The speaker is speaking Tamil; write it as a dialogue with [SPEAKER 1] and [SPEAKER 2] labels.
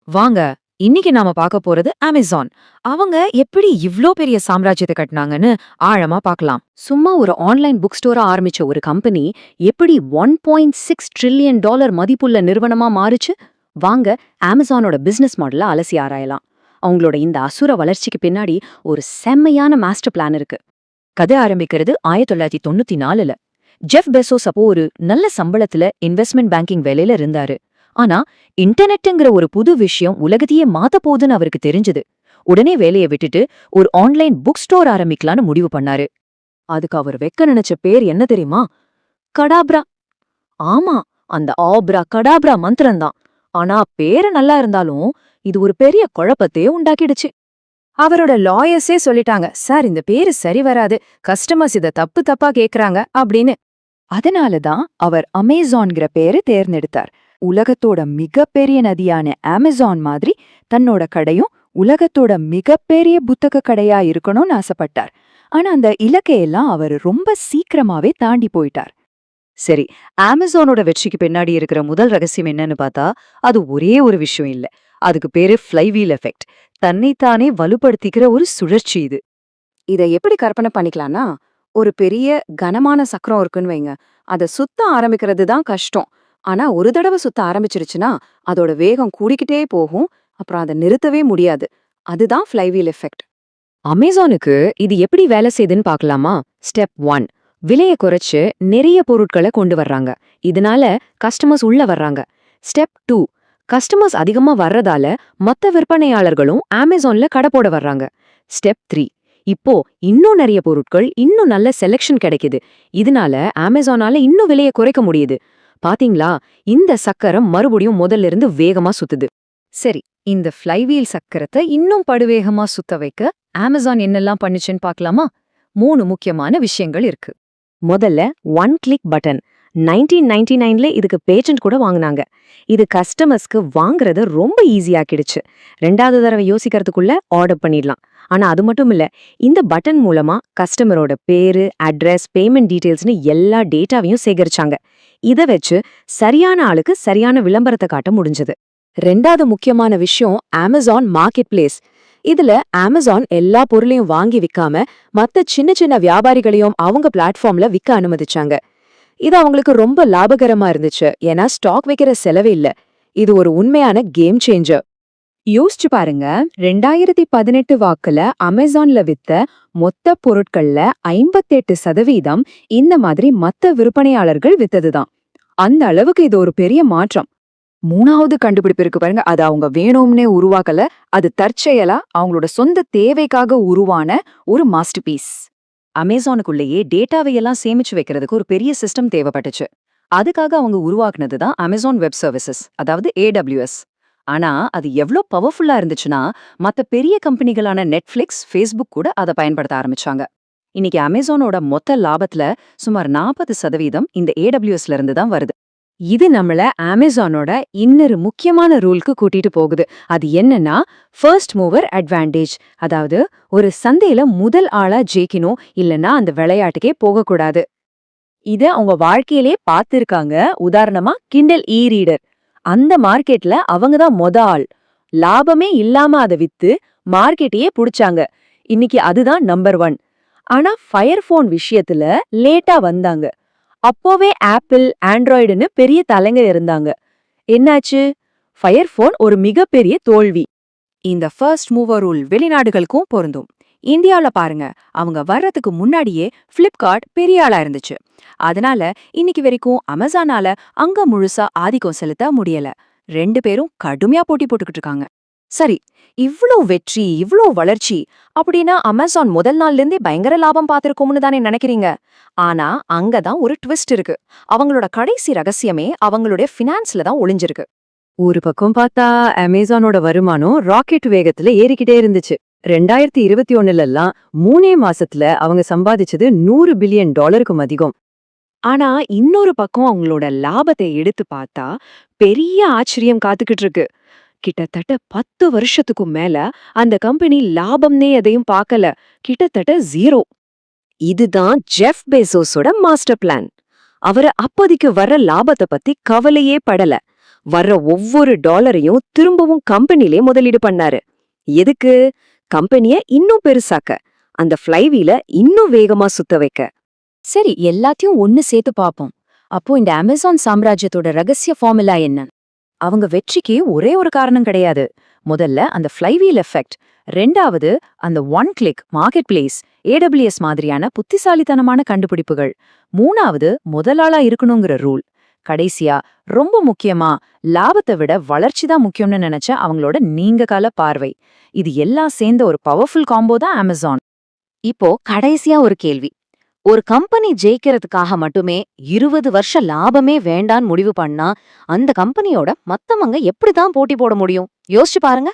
[SPEAKER 1] வாங்க, இன்னைக்கு நாம பார்க்க போறது அமேசான். அவங்க எப்படி இவ்ளோ பெரிய சாம்ராஜ்யத்தை கட்டினாங்கன்னு ஆழமா பார்க்கலாம்.
[SPEAKER 2] சும்மா ஒரு ஆன்லைன் புக் ஸ்டோரா ஆரம்பிச்ச ஒரு கம்பெனி எப்படி $1.6 ட்ரில்லியன் மதிப்புள்ள நிறுவனமா மாறுச்சு? வாங்க அமேசானோட பிசினஸ் மாடல அலசி ஆராயலாம். அவங்களோட இந்த அசுர வளர்ச்சிக்கு பின்னாடி ஒரு செம்மையான மாஸ்டர் பிளான் இருக்கு.
[SPEAKER 1] கதை ஆரம்பிக்கிறது 1994ல. ஜெஃப் பெசோஸ் அப்போ ஒரு நல்ல சம்பளத்துல இன்வெஸ்ட்மெண்ட் பேங்கிங் வேலையில இருந்தாரு. ஆனா இன்டர்நெட்ங்கிற ஒரு புது விஷயம் உலகத்தையே மாத்த போகுதுன்னு அவருக்கு தெரிஞ்சது. உடனே வேலையை விட்டுட்டு ஒரு ஆன்லைன் புக் ஸ்டோர் ஆரம்பிக்கலான்னு முடிவு பண்ணாரு.
[SPEAKER 2] அதுக்கு அவர் வைக்க நினைச்ச பேர் என்ன தெரியுமா? கடாப்ரா. ஆமா, அந்த ஆப்ரா கடாப்ரா மந்திரம்தான். ஆனா பேரு நல்லா இருந்தாலும் இது ஒரு பெரிய குழப்பத்தையே உண்டாக்கிடுச்சு.
[SPEAKER 1] அவரோட லாயர்ஸே சொல்லிட்டாங்க, சார் இந்த பேரு சரி வராது, கஸ்டமர்ஸ் இத தப்பு தப்பா கேக்குறாங்க அப்படின்னு. அதனாலதான் அவர் அமேசான்கிற பேரு தேர்ந்தெடுத்தார். உலகத்தோட மிகப்பெரிய நதியான அமேசான் மாதிரி தன்னோட கடையும் உலகத்தோட மிகப்பெரிய புத்தக கடையா இருக்கணும்னு ஆசைப்பட்டார். ஆனா அந்த இலக்கையெல்லாம் அவர் ரொம்ப சீக்கிரமாவே தாண்டி போயிட்டார்.
[SPEAKER 2] சரி, அமேசானோட வெற்றிக்கு பின்னாடி இருக்கிற முதல் ரகசியம் என்னன்னு பார்த்தா அது ஒரே ஒரு விஷயம் இல்ல. அதுக்கு பேரு ஃப்ளைவீல் எஃபெக்ட். தன்னைத்தானே வலுப்படுத்திக்கிற ஒரு சுழற்சி இது. இதை எப்படி கற்பனை பண்ணிக்கலாம்னா, ஒரு பெரிய கனமான சக்கரம் இருக்குன்னு வைங்க. அதை சுத்த ஆரம்பிக்கிறது தான் கஷ்டம். ஆனா ஒரு தடவை சுத்த ஆரம்பிச்சிருச்சுன்னா அதோட வேகம் கூடிக்கிட்டே போகும். அப்புறம் அதை நிறுத்தவே முடியாது. அதுதான் ஃப்ளைவீல் எஃபெக்ட்.
[SPEAKER 1] அமேசானுக்கு இது எப்படி வேலை செய்யுதுன்னு பார்க்கலாமா? ஸ்டெப் 1, விலையை குறைச்சு நிறைய பொருட்களை கொண்டு வர்றாங்க. இதனால கஸ்டமர்ஸ் உள்ள வர்றாங்க. ஸ்டெப் 2, கஸ்டமர்ஸ் அதிகமா வர்றதால மத்த விற்பனையாளர்களும் அமேசான்ல கடை போட வர்றாங்க. ஸ்டெப் 3, இப்போ இன்னும் நிறைய பொருட்கள், இன்னும் நல்ல செலக்ஷன் கிடைக்குது. இதனால அமேசானால இன்னும் விலையை குறைக்க முடியுது. பாத்தீங்களா, இந்த சக்கரம் மறுபடியும் முதல்ல இருந்து வேகமா சுத்துது. சரி, இந்த ஃப்ளைவீல் சக்கரத்தை இன்னும் படுவேகமா சுத்த வைக்க அமேசான் என்னெல்லாம் பண்ணுச்சுன்னு பார்க்கலாமா? 3 முக்கியமான விஷயங்கள் இருக்கு.
[SPEAKER 2] முதல்ல ஒன் கிளிக் பட்டன். 1999ல இதுக்கு பேட்டன்ட் கூட வாங்குனாங்க. இது கஸ்டமர்ஸ்க்கு வாங்குறத ரொம்ப ஈஸியாக்கிடுச்சு. 2வது தடவை யோசிக்கிறதுக்குள்ள ஆர்டர் பண்ணிடலாம். ஆனா அது மட்டும் இல்ல, இந்த பட்டன் மூலமா கஸ்டமரோட பேரு, அட்ரஸ், பேமெண்ட் டீடைல்ஸ்னு எல்லா டேட்டாவையும் சேகரிச்சாங்க. இத வச்சு சரியான ஆளுக்கு சரியான விளம்பரத்தை காட்ட முடிஞ்சது. 2வது முக்கியமான விஷயம் அமேசான் மார்க்கெட் பிளேஸ். இதுல அமேசான் எல்லா பொருளையும் வாங்கி விக்காம மத்த சின்ன சின்ன வியாபாரிகளையும் அவங்க பிளாட்ஃபார்ம்ல விற்க அனுமதிச்சாங்க. இது அவங்களுக்கு ரொம்ப லாபகரமா இருந்துச்சு. ஏன்னா ஸ்டாக் வைக்கிற செலவே இல்ல. இது ஒரு உண்மையான கேம் சேஞ்சர். யோசிச்சு பாருங்க, 2018 வாக்குல அமேசான்ல வித்த மொத்த பொருட்கள்ல 58% இந்த மாதிரி மத்த விற்பனையாளர்கள் வித்ததுதான். அந்த அளவுக்கு இது ஒரு பெரிய மாற்றம். 3வது கண்டுபிடிப்பு இருக்கு பாருங்க, அது அவங்க வேணும்னே உருவாக்கல. அது தற்செயலா அவங்களோட சொந்த தேவைக்காக உருவான ஒரு மாஸ்டர் பீஸ். அமேசானுக்குள்ளேயே டேட்டாவை எல்லாம் சேமிச்சு வைக்கிறதுக்கு ஒரு பெரிய சிஸ்டம் தேவைப்பட்டுச்சு. அதுக்காக அவங்க உருவாக்குனது தான் அமேசான் வெப் சர்வீசஸ், அதாவது AWS. ஆனா அது எவ்ளோ பவர்ஃபுல்லா இருந்துச்சுன்னா மத்த பெரிய கம்பெனிகளான நெட்ஃபிளிக்ஸ், ஃபேஸ்புக் கூட அதை பயன்படுத்த ஆரம்பிச்சாங்க. இன்னைக்கு அமேசானோட மொத்த லாபத்துல சுமார் 40% இந்த AWSல இருந்து தான் வருது. இது நம்மள அமேசானோட இன்னொரு முக்கியமான ரூலுக்கு கூட்டிட்டு போகுது. அது என்னன்னா ஃபர்ஸ்ட் மூவர் அட்வான்டேஜ். அதாவது ஒரு சந்தையில முதல் ஆளா ஜெயிக்கணும், இல்லனா அந்த விளையாட்டுக்கே போகக்கூடாது. இத அவங்க வாழ்க்கையிலே பார்த்திருக்காங்க. உதாரணமா கிண்டல் ரீடர். அந்த மார்க்கெட்ல அவங்க தான் ஆள். லாபமே இல்லாம அதை வித்து மார்க்கெட்டையே புடிச்சாங்க. இன்னைக்கு அதுதான் நம்பர் 1. ஆனா ஃபயர்ஃபோன் விஷயத்துல லேட்டா வந்தாங்க. அப்போவே ஆப்பிள், ஆண்ட்ராய்டுன்னு பெரிய தலைங்க இருந்தாங்க. என்னாச்சு? ஃபயர்ஃபோன் ஒரு மிகப்பெரிய தோல்வி.
[SPEAKER 1] இந்த ஃபர்ஸ்ட் மூவர் ரூல் வெளிநாடுகளுக்கும் பொருந்தும். இந்தியாவுல பாருங்க, அவங்க வர்றதுக்கு முன்னாடியே ஃப்ளிப்கார்ட் பெரிய ஆளா இருந்துச்சு. அதனால இன்னைக்கு வரைக்கும் அமேசானால அங்க முழுசா ஆதிக்கம் செலுத்த முடியல. 2 பேரும் கடுமையா போட்டி போட்டுக்கிட்டு இருக்காங்க. சரி, இவ்ளோ வெற்றி, இவ்ளோ வளர்ச்சி அப்படின்னா அமேசான் முதல் நாள்ல இருந்தே பயங்கர லாபம் பார்த்திருக்கோம்னு தானே நினைக்கிறீங்க? ஆனா அங்கதான் ஒரு ட்விஸ்ட் இருக்கு. அவங்களோட கடைசி ரகசியமே அவங்களுடைய ஃபினான்ஸ்ல தான் ஒளிஞ்சிருக்கு.
[SPEAKER 2] ஒரு பக்கம் பார்த்தா அமேசானோட வருமானம் ராக்கெட் வேகத்துல ஏறிக்கிட்டே இருந்துச்சு. 2021லலாம் 3 மாசத்துல அவங்க சம்பாதிச்சது $100 பில்லியன் அதிகம். ஆனா இன்னொரு பக்கம் அவங்களோட லாபத்தை எடுத்து பார்த்தா பெரிய ஆச்சரியம் காத்துக்கிட்டு இருக்கு. கிட்டத்தட்ட 10 வருஷத்துக்கும் மேல அந்த கம்பெனி லாபம்னே எதையும் பார்க்கல. கிட்டத்தட்ட 0. இதுதான் ஜெஃப் பெசோஸோட மாஸ்டர் பிளான். அவரு அப்போதைக்கு வர்ற லாபத்தை பத்தி கவலையே படல.
[SPEAKER 1] வர்ற ஒவ்வொரு டாலரையும் திரும்பவும் கம்பெனிலே முதலீடு பண்ணாரு. எதுக்கு? கம்பெனிய இன்னும் பெருசாக்க, அந்த ஃப்ளைவீல இன்னும் வேகமா சுத்த வைக்க.
[SPEAKER 2] சரி, எல்லாத்தையும் ஒன்னு சேர்த்து பாப்போம். அப்போ இந்த அமேசான் சாம்ராஜ்யத்தோட ரகசிய ஃபார்முலா என்ன? அவங்க வெற்றிக்கு ஒரே ஒரு காரணம் கிடையாது. முதல்ல அந்த ஃப்ளைவீல் எஃபெக்ட், ரெண்டாவது அந்த one click market place, AWS மாதிரியான புத்திசாலித்தனமான கண்டுபிடிப்புகள், மூணாவது முதலாளா இருக்கணுங்கிற ரூல், கடைசியா ரொம்ப முக்கியமா லாபத்தை விட வளர்ச்சி தான் முக்கியம்னு நினைச்ச அவங்களோட நீங்க கால பார்வை. இது எல்லாம் சேர்ந்த ஒரு பவர்ஃபுல் காம்போ தான் அமேசான்.
[SPEAKER 3] இப்போ கடைசியா ஒரு கேள்வி. ஒரு கம்பெனி ஜெயிக்கிறதுக்காக மட்டுமே 20 வருஷ லாபமே வேண்டான்னு முடிவு பண்ணா அந்த கம்பெனியோட மத்தவங்க எப்படிதான் போட்டி போட முடியும்? யோசிச்சு பாருங்க.